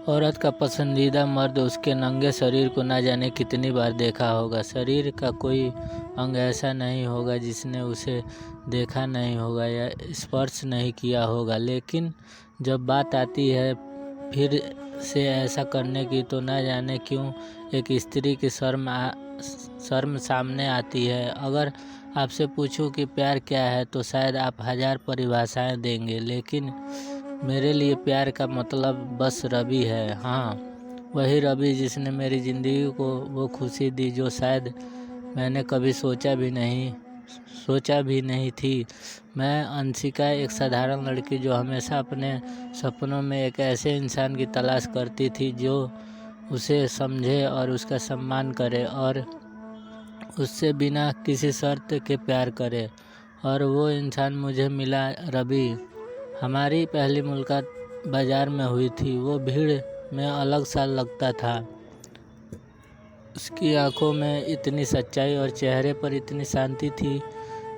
औरत का पसंदीदा मर्द उसके नंगे शरीर को ना जाने कितनी बार देखा होगा। शरीर का कोई अंग ऐसा नहीं होगा जिसने उसे देखा नहीं होगा या स्पर्श नहीं किया होगा, लेकिन जब बात आती है फिर से ऐसा करने की तो ना जाने क्यों एक स्त्री की शर्म सामने आती है। अगर आपसे पूछूं कि प्यार क्या है तो शायद आप 1000 परिभाषाएं देंगे, लेकिन मेरे लिए प्यार का मतलब बस रवि है। हाँ, वही रवि जिसने मेरी ज़िंदगी को वो खुशी दी जो शायद मैंने कभी सोचा भी नहीं थी। मैं अंशिका, एक साधारण लड़की जो हमेशा अपने सपनों में एक ऐसे इंसान की तलाश करती थी जो उसे समझे और उसका सम्मान करे और उससे बिना किसी शर्त के प्यार करे, और वो इंसान मुझे मिला, रवि। हमारी पहली मुलाकात बाजार में हुई थी। वो भीड़ में अलग सा लगता था। उसकी आंखों में इतनी सच्चाई और चेहरे पर इतनी शांति थी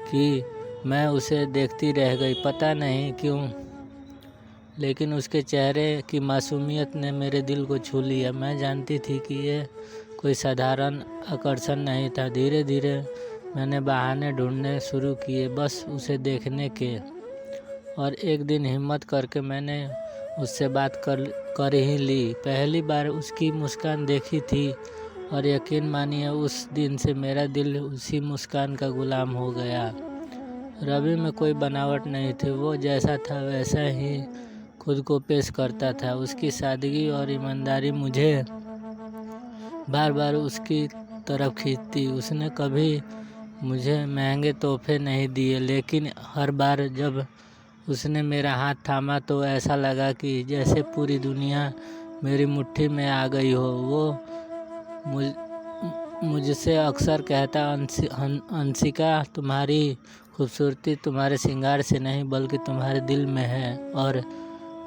कि मैं उसे देखती रह गई, पता नहीं क्यों, लेकिन उसके चेहरे की मासूमियत ने मेरे दिल को छू लिया। मैं जानती थी कि ये कोई साधारण आकर्षण नहीं था। धीरे धीरे मैंने बहाने ढूंढने शुरू किए बस उसे देखने के, और एक दिन हिम्मत करके मैंने उससे बात कर ही ली। पहली बार उसकी मुस्कान देखी थी और यकीन मानिए उस दिन से मेरा दिल उसी मुस्कान का गुलाम हो गया। रवि में कोई बनावट नहीं थी, वो जैसा था वैसा ही खुद को पेश करता था। उसकी सादगी और ईमानदारी मुझे बार बार उसकी तरफ खींचती। उसने कभी मुझे महंगे तोहफे नहीं दिए, लेकिन हर बार जब उसने मेरा हाथ थामा तो ऐसा लगा कि जैसे पूरी दुनिया मेरी मुट्ठी में आ गई हो। वो मुझसे अक्सर कहता, अंशिका, तुम्हारी खूबसूरती तुम्हारे श्रृंगार से नहीं बल्कि तुम्हारे दिल में है। और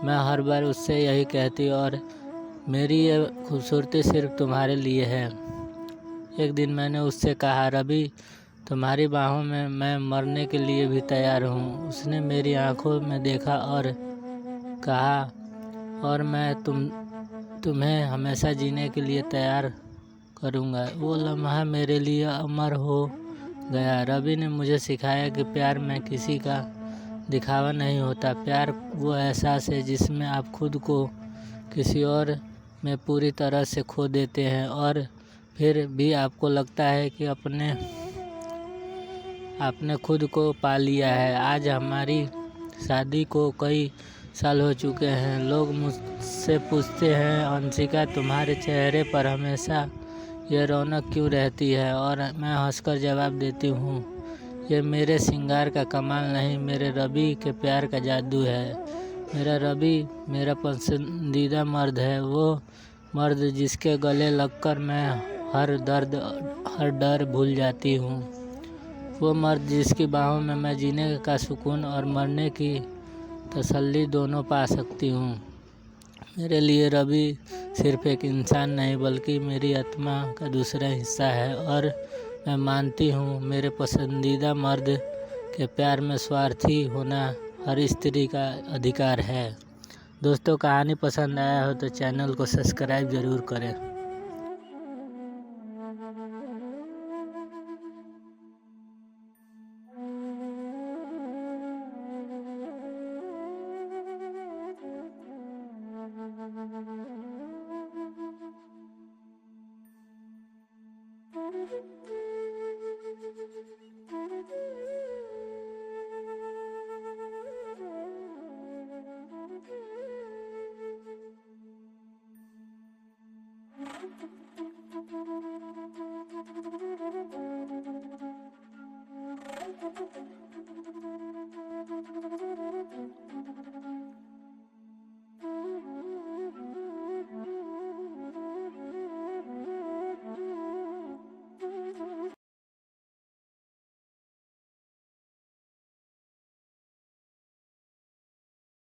मैं हर बार उससे यही कहती, और मेरी ये खूबसूरती सिर्फ तुम्हारे लिए है। एक दिन मैंने उससे कहा, रवि, तुम्हारी बाहों में मैं मरने के लिए भी तैयार हूँ। उसने मेरी आंखों में देखा और कहा, और मैं तुम्हें हमेशा जीने के लिए तैयार करूँगा। वो लम्हा मेरे लिए अमर हो गया। रवि ने मुझे सिखाया कि प्यार में किसी का दिखावा नहीं होता। प्यार वो एहसास है जिसमें आप खुद को किसी और में पूरी तरह से खो देते हैं और फिर भी आपको लगता है कि आपने खुद को पा लिया है। आज हमारी शादी को कई साल हो चुके हैं। लोग मुझसे पूछते हैं, अंशिका, तुम्हारे चेहरे पर हमेशा ये रौनक क्यों रहती है? और मैं हंसकर जवाब देती हूँ, ये मेरे श्रृंगार का कमाल नहीं, मेरे रवि के प्यार का जादू है। मेरा रवि मेरा पसंदीदा मर्द है, वो मर्द जिसके गले लगकर मैं हर डर भूल जाती हूँ। वो मर्द जिसकी बाहों में मैं जीने का सुकून और मरने की तसल्ली दोनों पा सकती हूँ। मेरे लिए रवि सिर्फ एक इंसान नहीं बल्कि मेरी आत्मा का दूसरा हिस्सा है, और मैं मानती हूँ मेरे पसंदीदा मर्द के प्यार में स्वार्थी होना हर स्त्री का अधिकार है। दोस्तों, कहानी पसंद आया हो तो चैनल को सब्सक्राइब ज़रूर करें।